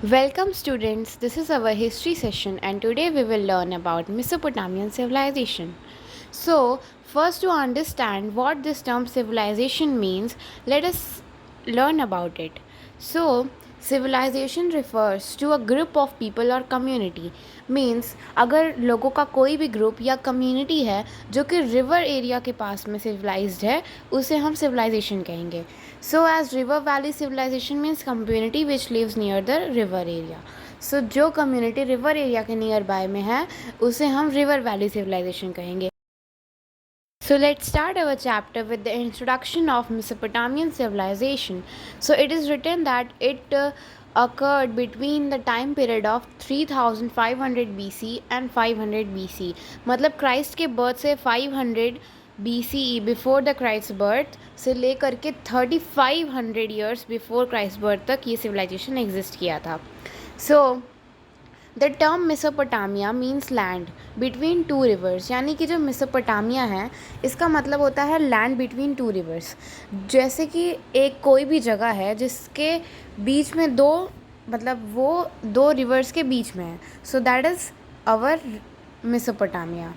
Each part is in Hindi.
Welcome, students. This is our history session, and today we will learn about Mesopotamian civilization. So, first, to understand what this term civilization means, let us learn about it. So, civilization refers to a group of people or community. Means अगर लोगों का कोई भी ग्रुप या कम्युनिटी है जो कि रिवर एरिया के पास में सिविलाइज्ड है, उसे हम सिविलाइजेशन कहेंगे. So as river valley civilization means community which lives near the river area. So जो कम्युनिटी रिवर एरिया के नियर बाय में है उसे हम रिवर वैली सिविलाइजेशन कहेंगे. So let's start our chapter with the introduction of Mesopotamian civilization. So it is written that it occurred between the time period of 3500 BC and 500 BC. मतलब क्राइस्ट के बर्थ से 500 BCE before the Christ birth से लेकर के 3500 ईयर्स बिफोर क्राइस्ट बर्थ तक ये सिविलाइजेशन एग्जिस्ट किया था. So the term Mesopotamia means land between two reverse. यानी कि जो मेसोपोटामिया है इसका मतलब होता है लैंड बिटवीन टू रिवर्स. जैसे कि एक कोई भी जगह है जिसके बीच में दो मतलब वो दो रिवर्स के बीच में है. So that is our Mesopotamia.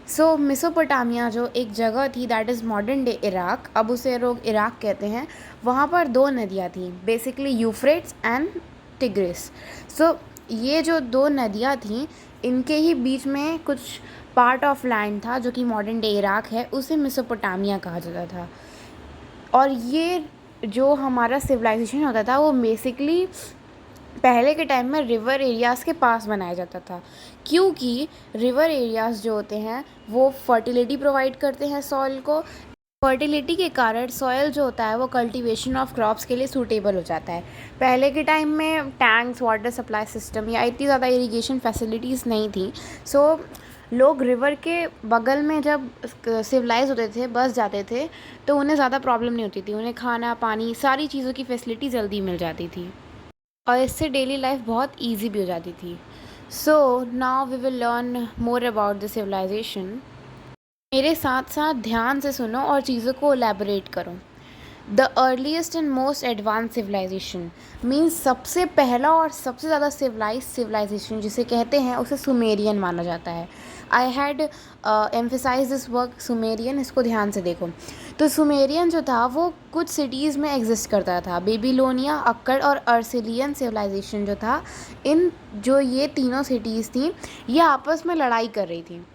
So Mesopotamia जो एक जगह थी that is modern day Iraq, अब उसे लोग इराक कहते हैं. वहाँ पर दो नदियाँ थी, बेसिकली यूफ्रेट्स एंड टिग्रिस. सो ये जो दो नदियाँ थीं इनके ही बीच में कुछ पार्ट ऑफ लैंड था जो कि मॉडर्न डे इराक है, उसे मेसोपोटामिया कहा जाता था. और ये जो हमारा सिविलाइजेशन होता था वो बेसिकली पहले के टाइम में रिवर एरियाज़ के पास बनाया जाता था, क्योंकि रिवर एरियाज़ जो होते हैं वो फर्टिलिटी प्रोवाइड करते हैं सॉइल को. फर्टिलिटी के कारण सॉयल जो होता है वो कल्टीवेशन ऑफ क्रॉप्स के लिए सूटेबल हो जाता है. पहले के टाइम में टैंक्स, वाटर सप्लाई सिस्टम या इतनी ज़्यादा इरिगेशन फैसिलिटीज़ नहीं थी. सो लोग रिवर के बगल में जब सिविलाइज होते थे, बस जाते थे, तो उन्हें ज़्यादा प्रॉब्लम नहीं होती थी. उन्हें खाना, पानी, सारी चीज़ों की फैसिलिटी जल्दी मिल जाती थी और इससे डेली लाइफ बहुत ईजी भी हो जाती थी. So now we will learn more about the civilization. मेरे साथ साथ ध्यान से सुनो और चीज़ों को एलैबोरेट करो. The earliest and most advance civilization means सबसे पहला और सबसे ज़्यादा सिविलाइजेशन जिसे कहते हैं उसे सुमेरियन माना जाता है. I had emphasise this work Sumerian. इसको ध्यान से देखो. तो सुमेरियन जो था वो कुछ सिटीज़ में एग्जिस्ट करता था. बेबीलोनिया, अक्कड़ और अर्सिलियन सिविलाइजेशन जो था, इन जो ये तीनों सिटीज़ थी ये आपस में लड़ाई कर रही थी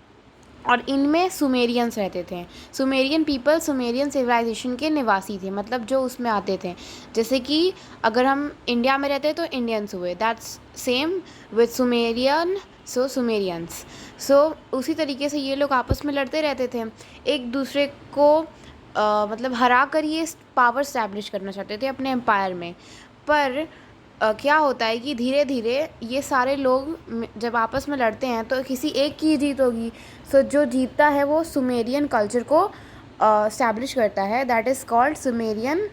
और इनमें सुमेरियंस रहते थे. सुमेरियन पीपल सुमेरियन सिविलाइजेशन के निवासी थे, मतलब जो उसमें आते थे. जैसे कि अगर हम इंडिया में रहते तो इंडियंस हुए, that's same with Sumerian. So Sumerians. So उसी तरीके से ये लोग आपस में लड़ते रहते थे, एक दूसरे को मतलब हरा कर ये पावर स्टैब्लिश करना चाहते थे अपने एम्पायर में. पर क्या होता है कि धीरे धीरे ये सारे लोग जब आपस में लड़ते हैं तो किसी एक की जीत होगी. सो जो जीतता है वो सुमेरियन कल्चर को स्टैब्लिश करता है, that is called Sumerian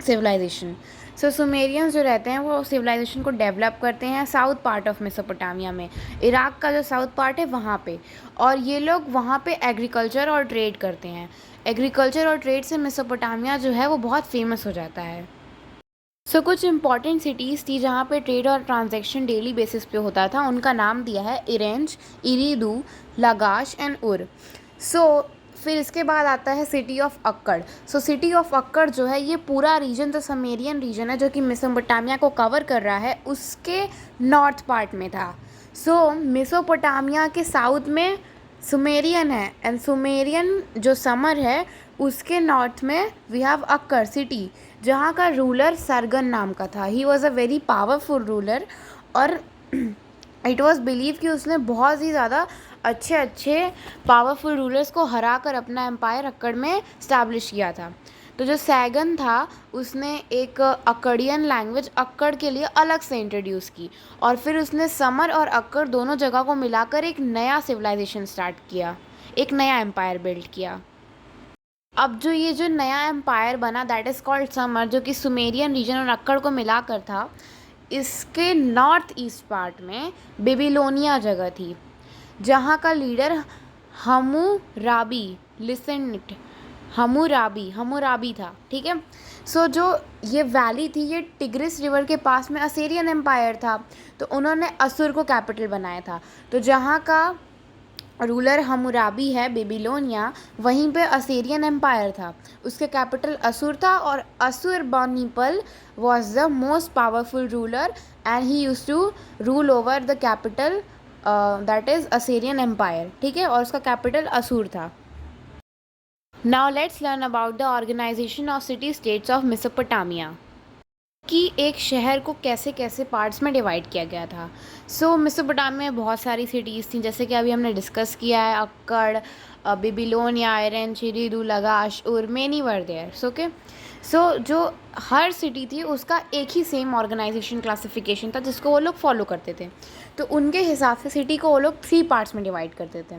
civilization. So Sumerians जो रहते हैं वो सिविलाइजेशन को डेवलप करते हैं साउथ पार्ट ऑफ मेसोपोटामिया में, इराक का जो साउथ पार्ट है वहाँ पे. और ये लोग वहाँ पे एग्रीकल्चर और ट्रेड करते हैं. एग्रीकल्चर और ट्रेड से मेसोपोटामिया जो है वो बहुत फेमस हो जाता है. सो कुछ इंपॉर्टेंट सिटीज़ थी जहाँ पे ट्रेड और ट्रांजैक्शन डेली बेसिस पे होता था. उनका नाम दिया है इरेंज, इरीदू, लगाश एंड उर. सो फिर इसके बाद आता है city of Akkad. So city of Akkad जो है ये पूरा रीजन जो समेरियन रीजन है जो कि मेसोपोटामिया को कवर कर रहा है उसके नॉर्थ पार्ट में था. सो मेसोपोटामिया के साउथ में सुमेरियन है एंड सुमेरियन जो समर है उसके नॉर्थ में वी हैव अक्कर सिटी जहाँ का रूलर सरगन नाम का था. He was a very powerful ruler और इट वॉज़ बिलीव कि उसने बहुत ही ज़्यादा अच्छे अच्छे पावरफुल रूलर्स को हरा कर अपना एम्पायर अक्कड़ में स्टैब्लिश किया था. तो जो सैगन था उसने एक अक्कड़ियन लैंग्वेज अक्कड़ के लिए अलग से इंट्रोड्यूस की और फिर उसने समर और अक्कड़ दोनों जगह को मिलाकर एक नया सिविलाइजेशन स्टार्ट किया, एक नया एम्पायर बिल्ड किया. अब जो ये जो नया एम्पायर बना दैट इज़ कॉल्ड समर, जो कि सुमेरियन रीजन और अक्कड़ को मिलाकर था, इसके नॉर्थ ईस्ट पार्ट में बेबीलोनिया जगह थी जहाँ का लीडर हमू राबी, लिसन इट, हमुराबी था, ठीक है। सो जो ये वैली थी ये टिग्रिस रिवर के पास में असीरियन एम्पायर था, तो उन्होंने असुर को कैपिटल बनाया था। तो जहाँ का रूलर हमुराबी है बेबीलोनिया, वहीं पे असीरियन एम्पायर था, उसके कैपिटल असुर था, और Assur banipal was the most powerful ruler and he use to rule over the capital that is Assyrian empire, ठीक है, और उसका कैपिटल असुर था। Now let's learn about the organization of city states of Mesopotamia, कि एक शहर को कैसे कैसे पार्ट्स में डिवाइड किया गया था। सो मेसोपोटामिया में बहुत सारी सिटीज़ थी, जैसे कि अभी हमने डिस्कस किया है, अक्कड़, बेबीलोनिया, आयरन, चिरीदू, लगाश, और मेनी वर देयर, ओके। सो जो हर सिटी थी उसका एक ही सेम ऑर्गेनाइजेशन क्लासिफिकेशन था जिसको वो लोग फॉलो करते थे। तो उनके हिसाब से सिटी को वो लोग 3 पार्ट्स में डिवाइड करते थे।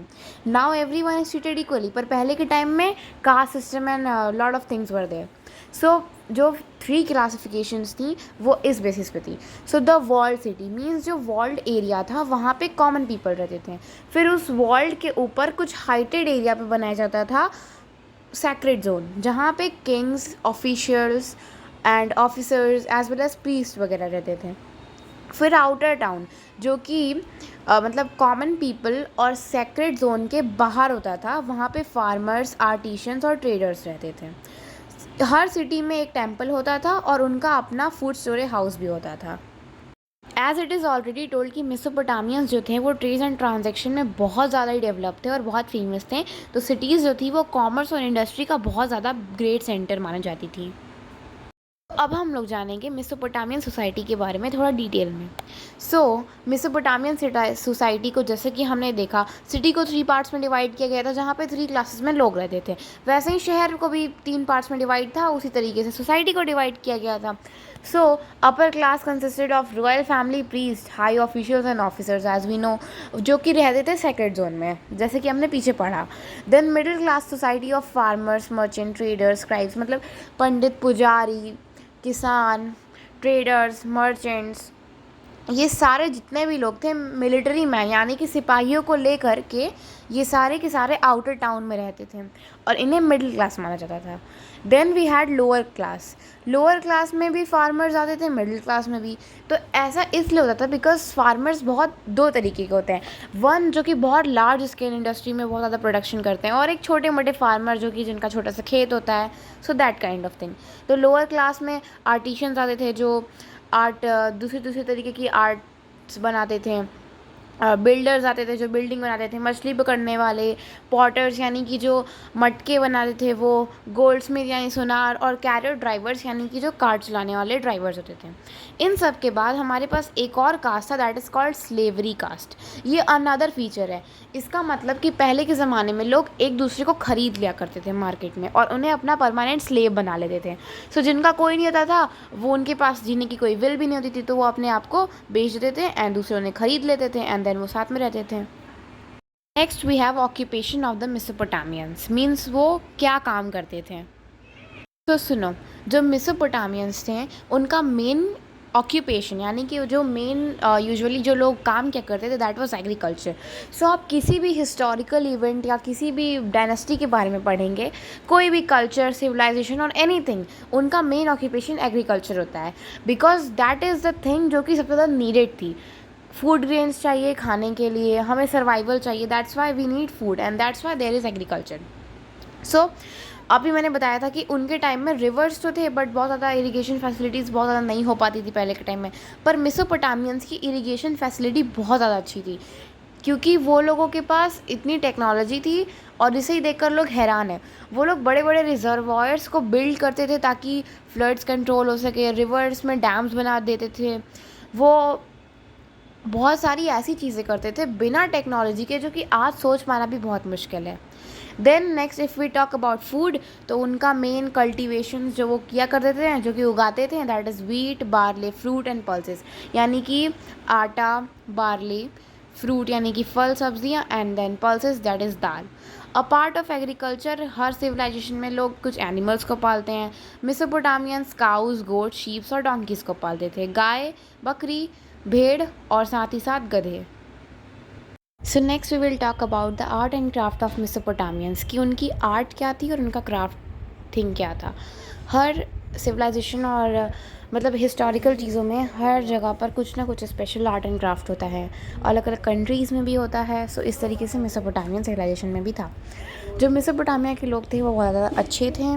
Now everyone is treated equally, पर पहले के टाइम में caste system and lot of things were there. So जो 3 क्लासिफिकेशंस थी वो इस बेसिस पे थी। So the walled city means जो वॉल्ड एरिया था वहाँ पे कॉमन पीपल रहते थे। फिर उस वॉल्ड के ऊपर कुछ हाइटेड एरिया पे बनाया जाता था सैक्रेड जोन, जहाँ पे kings, officials and officers as well as priest वगैरह रहते थे। फिर आउटर टाउन जो कि मतलब कॉमन पीपल और सेक्रेड जोन के बाहर होता था, वहाँ पे फार्मर्स, आर्टिशंस और ट्रेडर्स रहते थे। हर सिटी में एक टेम्पल होता था और उनका अपना फूड स्टोरेज हाउस भी होता था। As it is already told कि मेसोपोटामियंस जो थे वो ट्रेड एंड ट्रांजेक्शन में बहुत ज़्यादा ही डेवलप थे और बहुत फेमस थे। तो सिटीज़ जो थी वो कॉमर्स और इंडस्ट्री का बहुत ज़्यादा ग्रेट सेंटर मानी जाती थी। अब हम लोग जानेंगे मेसोपोटामियन सोसाइटी के बारे में थोड़ा डिटेल में। सो मेसोपोटामियन सोसाइटी को, जैसे कि हमने देखा, सिटी को 3 पार्ट्स में डिवाइड किया गया था जहाँ पे 3 क्लासेस में लोग रहते थे। वैसे ही शहर को भी 3 पार्ट्स में डिवाइड था, उसी तरीके से सोसाइटी को डिवाइड किया गया था। So upper class consisted of royal family, priest, high officials and officers as we know, जो कि रहते थे सेक्रेड जोन में, जैसे कि हमने पीछे पढ़ा। Then middle class society of farmers, merchant, traders, scribes, मतलब पंडित, पुजारी, किसान, ट्रेडर्स, मर्चेंट्स, ये सारे जितने भी लोग थे, मिलिट्री मैन यानी कि सिपाहियों को लेकर के, ये सारे के सारे आउटर टाउन में रहते थे और इन्हें मिडिल क्लास माना जाता था। Then we had lower class. Lower class में भी फार्मर्स आते थे, मिडिल क्लास में भी। तो ऐसा इसलिए होता था बिकॉज फार्मर्स बहुत 2 तरीके के होते हैं। वन जो कि बहुत लार्ज स्केल इंडस्ट्री में बहुत ज़्यादा प्रोडक्शन करते हैं, और एक छोटे मोटे फार्मर जो कि जिनका छोटा सा खेत होता है, so that kind of thing. तो लोअर क्लास में आर्टिशंस आते थे जो आर्ट, दूसरे तरीके की आर्ट्स बनाते थे। बिल्डर्स आते थे जो बिल्डिंग बनाते थे, मछली पकड़ने वाले, पॉटर्स यानी कि जो मटके बनाते थे वो, गोल्ड स्मिथ यानी सुनार, और कैरियर ड्राइवर्स यानी कि जो कार चलाने वाले ड्राइवर्स होते थे। इन सब के बाद हमारे पास एक और कास्ट था, that is called slavery caste. ये अनदर फीचर है। इसका मतलब कि पहले के ज़माने में लोग एक दूसरे को ख़रीद लिया करते थे मार्केट में और उन्हें अपना परमानेंट स्लेव बना लेते थे। सो जिनका कोई नहीं होता था, वो उनके पास जीने की कोई विल भी नहीं होती थी, तो वो अपने आप को बेच देते थे एंड दूसरे उन्हें ख़रीद लेते थे एंड देन वो साथ में रहते थे। Next we have occupation of the Mesopotamians, means वो क्या काम करते थे। तो सुनो, जो मेसोपोटामियंस थे उनका मेन ऑक्यूपेशन यानी कि जो मेन यूजुअली जो लोग काम क्या करते थे, दैट वाज एग्रीकल्चर। सो आप किसी भी हिस्टोरिकल इवेंट या किसी भी डायनेस्टी के बारे में पढ़ेंगे, कोई भी कल्चर, सिविलाइजेशन और एनीथिंग, उनका मेन ऑक्यूपेशन एग्रीकल्चर होता है, because that is the thing जो कि सबसे ज़्यादा नीडेड थी। फूड ग्रेन्स चाहिए खाने के लिए, हमें सर्वाइवल चाहिए, that's why we need food and that's why there is agriculture. So अभी मैंने बताया था कि उनके टाइम में रिवर्स तो थे बट बहुत ज़्यादा इरिगेशन फैसिलिटीज़ बहुत ज़्यादा नहीं हो पाती थी पहले के टाइम में। पर मेसोपोटामियंस की इरिगेशन फैसिलिटी बहुत ज़्यादा अच्छी थी, क्योंकि वो लोगों के पास इतनी टेक्नोलॉजी थी। और इसे ही देखकर लोग हैरान हैं। वो लोग बड़े बड़े रिजर्वायर्स को बिल्ड करते थे ताकि फ्लड्स कंट्रोल हो सके, रिवर्स में डैम्स बना देते थे। वो बहुत सारी ऐसी चीज़ें करते थे बिना टेक्नोलॉजी के, जो कि आज सोच पाना भी बहुत मुश्किल है। Then next if we talk about food, तो उनका मेन कल्टीवेशन जो वो किया करते थे, जो कि उगाते थे, that is wheat, barley, fruit and pulses, यानी कि आटा, बार्ले, फ्रूट यानी कि फल सब्जियां, and then pulses that is दाल। अ पार्ट ऑफ एग्रीकल्चर, हर सिविलाइजेशन में लोग कुछ एनिमल्स को पालते हैं। मेसोपोटामियंस काउज, गोट, शीप्स और डोंकीज को पालते थे, गाय, बकरी, भेड़ और साथ ही साथ गधे। So next we will talk about the art and craft of Mesopotamians, कि उनकी आर्ट क्या थी और उनका क्राफ्ट थिंग क्या था। हर सिविलाइजेशन और मतलब हिस्टोरिकल चीज़ों में हर जगह पर कुछ ना कुछ स्पेशल आर्ट एंड क्राफ्ट होता है, अलग अलग कंट्रीज़ में भी होता है। सो इस तरीके से मेसोपोटामियन सिविलाइजेशन में भी था। जो मेसोपोटामिया के लोग थे वो बहुत ज़्यादा अच्छे थे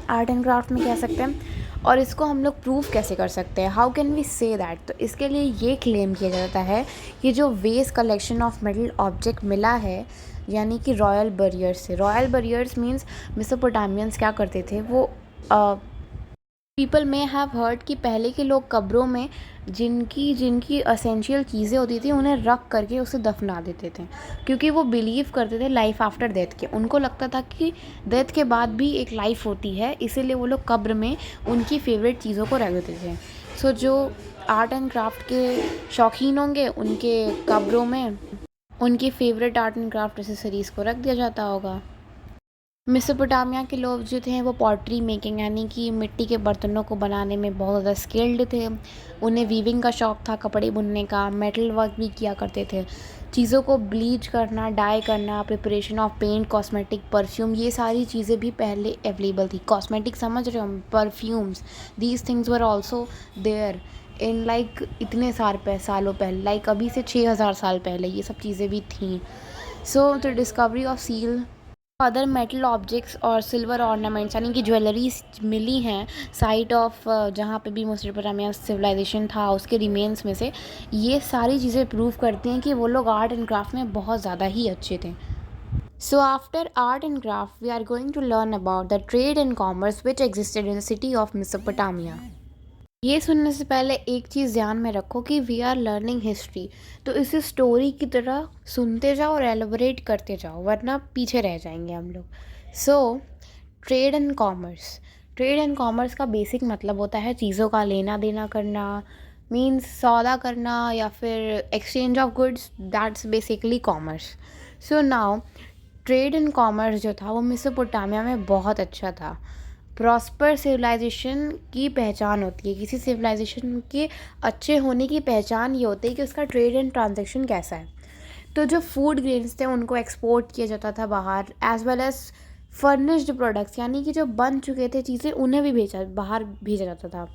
आर्ट एंड क्राफ्ट में, कह सकते हैं। और इसको हम लोग प्रूव कैसे कर सकते हैं, how can we say that? तो इसके लिए ये क्लेम किया जाता है कि जो vast collection of metal object मिला है, यानी कि रॉयल बरियर्स से। रॉयल बरियर्स मीन्स मेसोपोटामियंस क्या करते थे, वो पीपल में हैव हर्ड कि पहले के लोग कब्रों में जिनकी जिनकी असेंशियल चीज़ें होती थी उन्हें रख करके उसे दफना देते थे, क्योंकि वो बिलीव करते थे लाइफ आफ्टर डेथ के। उनको लगता था कि डेथ के बाद भी एक लाइफ होती है, इसीलिए वो लोग कब्र में उनकी फेवरेट चीज़ों को रख देते थे। सो जो आर्ट एंड क्राफ्ट के शौकीन होंगे उनके कब्रों में उनकी favourite art and craft accessories को रख दिया जाता होगा। मेसोपोटामिया के लोग जो थे वो पॉटरी मेकिंग यानी कि मिट्टी के बर्तनों को बनाने में बहुत ज़्यादा स्किल्ड थे। उन्हें वीविंग का शौक़ था, कपड़े बुनने का, मेटल वर्क भी किया करते थे। चीज़ों को ब्लीच करना, डाई करना, preparation of paint, cosmetic, perfume, ये सारी चीज़ें भी पहले अवेलेबल थी। कॉस्मेटिक समझ रहे हो, perfumes, these things were also there in like इतने सालों पहले, लाइक अभी से 6000 साल पहले ये सब चीज़ें भी थी। So the discovery of seal, other metal objects और सिल्वर ऑर्नामेंट्स यानी कि ज्वेलरीज मिली हैं साइट ऑफ जहाँ पे भी मेसोपोटामिया सिविलाइजेशन था उसके रिमेन्स में से। ये सारी चीज़ें प्रूव करती हैं कि वो लोग आर्ट एंड क्राफ्ट में बहुत ज़्यादा ही अच्छे थे। So after art and craft we are going to learn about the trade and commerce which existed in the city of Mesopotamia. ये सुनने से पहले एक चीज़ ध्यान में रखो कि वी आर लर्निंग हिस्ट्री, तो इसे स्टोरी की तरह सुनते जाओ और एलोबरेट करते जाओ, वरना पीछे रह जाएंगे हम लोग। So trade and commerce, trade and commerce का बेसिक मतलब होता है चीज़ों का लेना देना करना, मीन्स सौदा करना या फिर exchange of goods, that's basically commerce. So now trade and commerce जो था वो मेसोपोटामिया में बहुत अच्छा था। प्रॉस्पर सिविलाइजेशन की पहचान होती है, किसी सिविलाइजेशन के अच्छे होने की पहचान ये होती है कि उसका ट्रेड एंड ट्रांजैक्शन कैसा है। तो जो फूड ग्रेन्स थे उनको एक्सपोर्ट किया जाता था बाहर, as well as furnished products यानी कि जो बन चुके थे चीज़ें उन्हें भी बाहर भेजा जाता था।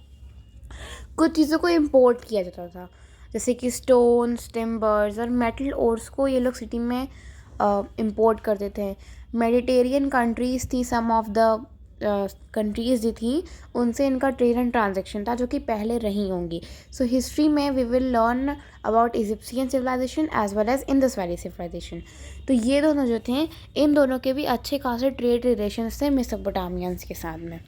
कुछ चीज़ों को इम्पोर्ट किया जाता था, जैसे कि स्टोन्स, टिम्बर्स और मेटल ओर्स को ये लोग सिटी में इम्पोर्ट करते थे। मेडिटेरियन कंट्रीज़ थी सम ऑफ द कंट्रीज़ जो थी, उनसे इनका ट्रेड एंड ट्रांजैक्शन था जो कि पहले रही होंगी। सो हिस्ट्री में we will learn about Egyptian civilization as well as Indus valley civilization. तो ये दोनों जो थे, इन दोनों के भी अच्छे खासे ट्रेड रिलेशंस थे मेसोपोटामियंस के साथ में।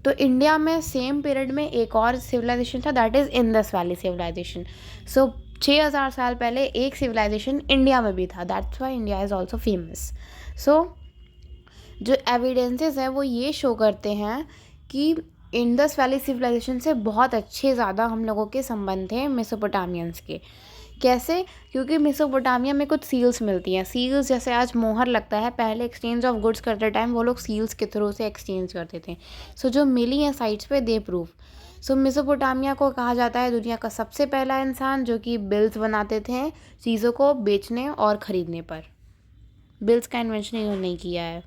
तो इंडिया में सेम पीरियड में एक और सिविलाइजेशन था, that is Indus valley civilization. So 6000 साल पहले एक सिविलाइजेशन इंडिया में भी था, that's why India is also famous. So जो एविडेंसेस हैं वो ये शो करते हैं कि इंडस वैली सिविलाइजेशन से बहुत अच्छे ज़्यादा हम लोगों के संबंध थे मेसोपोटामियंस के। कैसे? क्योंकि मेसोपोटामिया में कुछ सील्स मिलती हैं। सील्स जैसे आज मोहर लगता है, पहले एक्सचेंज ऑफ गुड्स करते टाइम वो लोग सील्स के थ्रू से एक्सचेंज करते थे। सो जो मिली हैं साइट्स पे दे प्रूफ। सो मेसोपोटामिया को कहा जाता है दुनिया का सबसे पहला इंसान जो कि बिल्स बनाते थे चीज़ों को बेचने और ख़रीदने पर। बिल्स का इन्वेंशन इन्होंने नहीं किया है।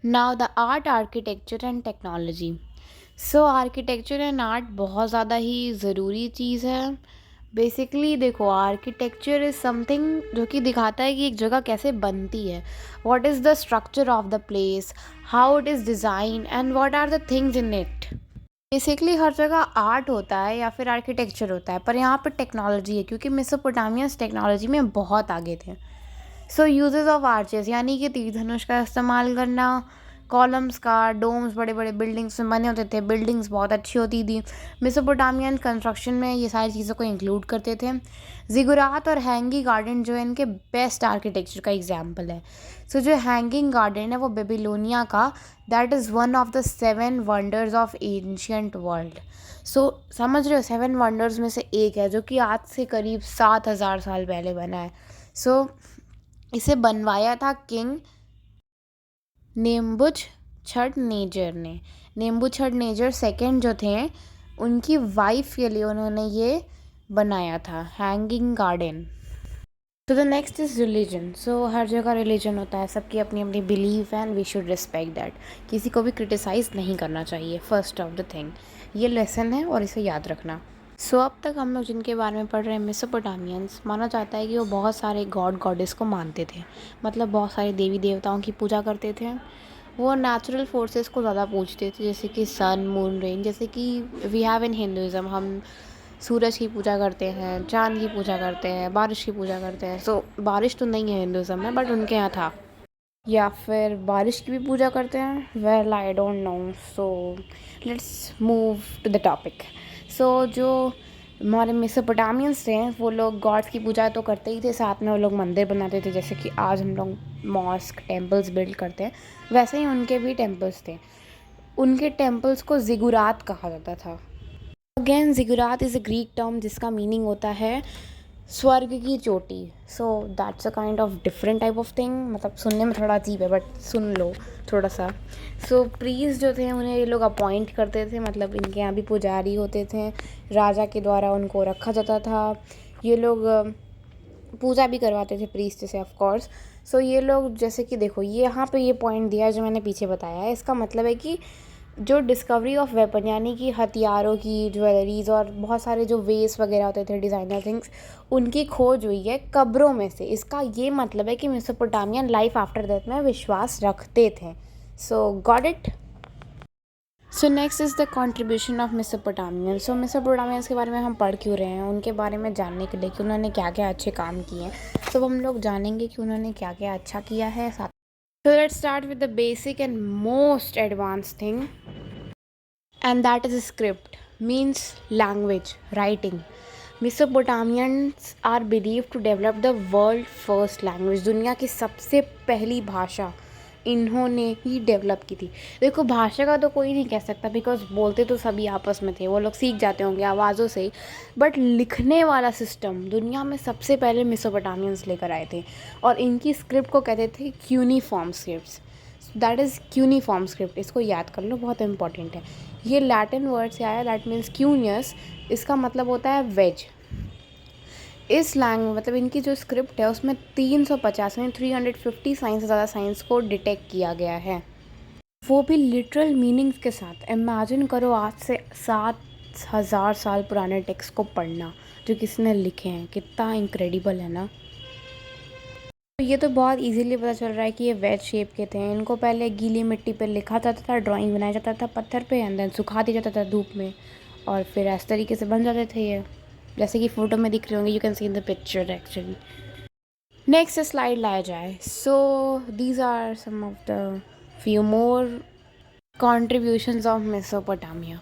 Now the art, architecture and technology. So architecture and art बहुत ज़्यादा ही ज़रूरी चीज़ है। बेसिकली देखो, आर्किटेक्चर इज़ समथिंग जो कि दिखाता है कि एक जगह कैसे बनती है, what is the structure of the place, how it is design and what are the things in it. Basically हर जगह आर्ट होता है या फिर आर्किटेक्चर होता है, पर यहाँ पर टेक्नोलॉजी है क्योंकि मेसोपोटामियंस टेक्नोलॉजी में बहुत आगे थे। सो यूजेस ऑफ आर्चेस यानी कि तीर धनुष का इस्तेमाल करना, कॉलम्स का, डोम्स, बड़े बड़े बिल्डिंग्स में बने होते थे, बिल्डिंग्स बहुत अच्छी होती थी। मेसोपोटामियन कंस्ट्रक्शन में ये सारी चीज़ों को इंक्लूड करते थे। जिगुरात और हैंगी गार्डन जो है इनके बेस्ट आर्किटेक्चर का एग्जाम्पल है। सो जो हैंगिंग गार्डन है वो बेबीलोनिया का, that is one of the 7 wonders of ancient world. So समझ रहे हो, 7 वंडर्स में से एक है जो कि आज से करीब 7000 साल पहले बना है। सो इसे बनवाया था किंग नेम्बुचडनेजर ने। नेम्बुचडनेजर सेकंड जो थे उनकी वाइफ के लिए उन्होंने ये बनाया था हैंगिंग गार्डन। तो the next is religion. So हर जगह रिलीजन होता है, सबकी अपनी अपनी बिलीव है and we should respect that. किसी को भी क्रिटिसाइज़ नहीं करना चाहिए, फर्स्ट ऑफ द थिंग। ये लेसन है और इसे याद रखना। सो अब तक हम लोग जिनके बारे में पढ़ रहे हैं, मेसोपोटामियंस, माना जाता है कि वो बहुत सारे गॉड गॉडेस को मानते थे। मतलब बहुत सारे देवी देवताओं की पूजा करते थे। वो नेचुरल फोर्सेस को ज़्यादा पूजते थे, जैसे कि सन, मून, रेन। जैसे कि वी हैव इन हिंदुज़म, हम सूरज की पूजा करते हैं, चाँद की पूजा करते हैं, बारिश की पूजा करते हैं। सो बारिश तो नहीं है हिंदुज़म में, बट उनके यहाँ था। या फिर बारिश की भी पूजा करते हैं। Well I don't know. So let's move to the topic. So जो हमारे मेसोपोटामियंस थे, वो लोग गॉड्स की पूजा तो करते ही थे, साथ में वो लोग मंदिर बनाते थे, जैसे कि आज हम लोग मॉस्क, टेम्पल्स बिल्ड करते हैं। वैसे ही उनके भी टेम्पल्स थे। उनके टेम्पल्स को जिगुरात कहा जाता था। Again ziggurat is a Greek term जिसका मीनिंग होता है स्वर्ग की चोटी। So that's a kind of different type of thing. मतलब सुनने में थोड़ा अजीब है, बट सुन लो थोड़ा सा। सो प्रीस्ट जो थे उन्हें ये लोग अपॉइंट करते थे, मतलब इनके यहाँ भी पुजारी होते थे, राजा के द्वारा उनको रखा जाता था। ये लोग पूजा भी करवाते थे प्रीस्ट से, ऑफ कोर्स। सो ये लोग, जैसे कि देखो ये यहाँ पे ये पॉइंट दिया है जो मैंने पीछे बताया है, इसका मतलब है कि जो डिस्कवरी ऑफ वेपन, यानी कि हथियारों की, ज्वेलरीज और बहुत सारे जो वेस्ट वगैरह होते थे, डिज़ाइनर थिंग्स, उनकी खोज हुई है कब्रों में से। इसका ये मतलब है कि मेसोपोटामियन लाइफ आफ्टर डेथ में विश्वास रखते थे। सो got it. So next is the contribution of Mesopotamian. सो मेसोपोटामियंस के बारे में हम पढ़ क्यों रहे हैं, उनके बारे में जानने के लिए कि उन्होंने क्या क्या अच्छे काम किए हैं। तो हम लोग जानेंगे कि उन्होंने क्या क्या अच्छा किया है साथ। So let's start with the basic and most advanced thing, and that is script, means language, writing. Mesopotamians are believed to develop the world first language. दुनिया की सबसे पहली भाषा इन्होंने ही डेवलप की थी। देखो भाषा का तो कोई नहीं कह सकता, बिकॉज बोलते तो सभी आपस में थे, वो लोग सीख जाते होंगे आवाज़ों से ही। बट लिखने वाला सिस्टम दुनिया में सबसे पहले मेसोपोटामियंस लेकर आए थे, और इनकी स्क्रिप्ट को कहते थे क्यूनीफॉर्म स्क्रिप्ट्स। दैट इज़ क्यूनीफॉर्म स्क्रिप्ट, इसको याद कर लो, बहुत इंपॉर्टेंट है। ये लैटिन वर्ड से आया, दैट मीन्स क्यूनियस। इसका मतलब होता है वेज। इस लैंग्वेज, मतलब इनकी जो स्क्रिप्ट है उसमें 350 यानी 350 साइंस से ज़्यादा साइंस को डिटेक्ट किया गया है, वो भी लिटरल मीनिंग्स के साथ। इमेजिन करो आज से 7,000 साल पुराने टेक्स्ट को पढ़ना जो किसी ने लिखे हैं, कितना इनक्रेडिबल है ना। तो ये तो बहुत इजीली पता चल रहा है कि ये वेज शेप के थे। इनको पहले गीली मिट्टी पे लिखा जाता था, ड्राइंग बनाया जाता था पत्थर पे, एंड देन सुखा दिया जाता था धूप में, और फिर इस तरीके से बन जाते थे ये, जैसे कि फ़ोटो में दिख रहे होंगे, you can see in the picture actually. Next slide लाया जाए। So these are some of the few more contributions of Mesopotamia.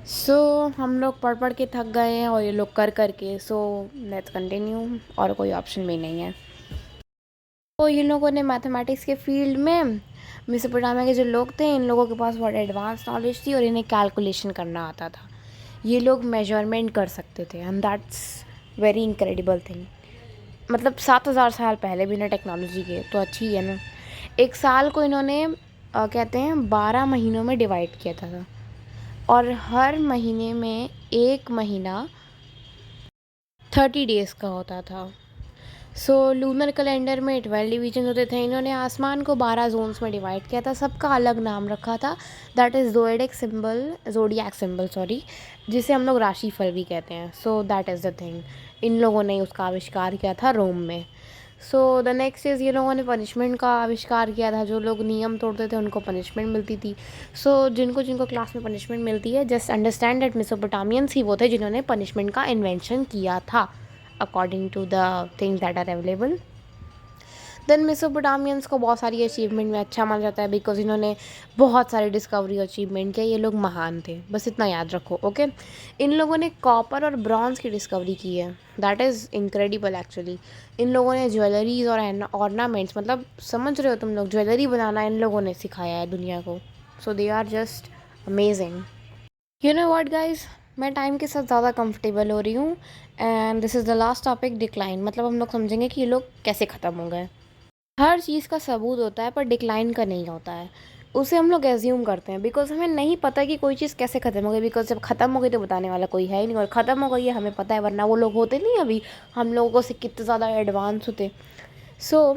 So हम लोग पढ़ पढ़ के थक गए हैं और ये लोग कर कर के। सो लेट्स कंटिन्यू, और कोई ऑप्शन भी नहीं है। तो इन लोगों ने मैथमेटिक्स के फील्ड में, मेसोपोटामिया के जो लोग थे, इन लोगों के पास बहुत एडवांस नॉलेज थी और इन्हें कैलकुलेशन करना आता था। ये लोग मेजरमेंट कर सकते थे, and that's very incredible thing. मतलब 7,000 साल पहले भी इन्हें टेक्नोलॉजी के, तो अच्छी है ना। एक साल को इन्होंने कहते हैं 12 महीनों में डिवाइड किया था, और हर महीने में एक महीना 30 डेज़ का होता था। सो लूनर कैलेंडर में 12 डिवीजन होते थे। इन्होंने आसमान को 12 जोन्स में डिवाइड किया था, सबका अलग नाम रखा था। That is zodiac symbol sorry, जिसे हम लोग राशिफल भी कहते हैं। So that is the thing, इन लोगों ने उसका आविष्कार किया था रोम में। सो द नेक्स्ट इज़, ये लोगों ने पनिशमेंट का आविष्कार किया था। जो लोग नियम तोड़ते थे उनको पनिशमेंट मिलती थी। सो जिनको जिनको क्लास में पनिशमेंट मिलती है, जस्ट अंडरस्टैंड दैट मेसोपोटामियंस ही वो थे जिन्होंने पनिशमेंट का इन्वेंशन किया था, according to the things that are available. Then Mesopotamians को बहुत सारी अचीवमेंट में अच्छा माना जाता है, बिकॉज इन्होंने बहुत सारी डिस्कवरी अचीवमेंट किया। ये लोग महान थे, बस इतना याद रखो, ओके। इन लोगों ने कॉपर और ब्रॉन्ज की डिस्कवरी की है, दैट इज़ इनक्रेडिबल एक्चुअली। इन लोगों ने ज्वेलरीज और ऑर्नामेंट्स, मतलब समझ रहे हो तुम लोग, ज्वेलरी बनाना इन लोगों ने सिखाया है दुनिया को। So they are just amazing. You know what guys, मैं टाइम के साथ ज़्यादा कंफर्टेबल हो रही हूँ, and this is the last topic, decline. मतलब हम लोग समझेंगे कि ये लोग कैसे ख़त्म हो गए। हर चीज़ का सबूत होता है पर डिक्लाइन का नहीं होता है। उसे हम लोग एज्यूम करते हैं, बिकॉज हमें नहीं पता कि कोई चीज़ कैसे ख़त्म हो गई। बिकॉज जब ख़त्म हो गई तो बताने वाला कोई है ही नहीं, और ख़त्म हो गई है हमें पता है, वरना वो लोग होते नहीं अभी हम लोगों से कितने ज़्यादा एडवांस होते। सो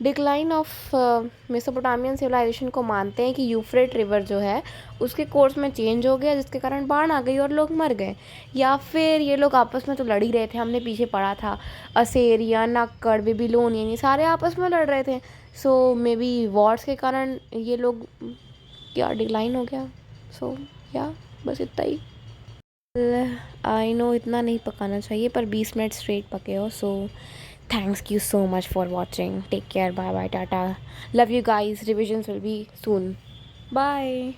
डिक्लाइन ऑफ मेसोपोटामियन सिविलाइजेशन को मानते हैं कि यूफ्रेट रिवर जो है उसके कोर्स में चेंज हो गया, जिसके कारण बाढ़ आ गई और लोग मर गए। या फिर ये लोग आपस में तो लड़ ही रहे थे, हमने पीछे पढ़ा था असेरियन, अक्कड़, बेबीलोनियन, ये सारे आपस में लड़ रहे थे। सो मे बी वॉर्स के कारण ये लोग क्या डिक्लाइन हो गया। सो या बस इतना ही। आई नो इतना नहीं पकाना चाहिए, पर 20 मिनट स्ट्रेट पके हो। सो thanks you so much for watching. Take care. Bye bye. Tata. Love you guys. Revisions will be soon. Bye.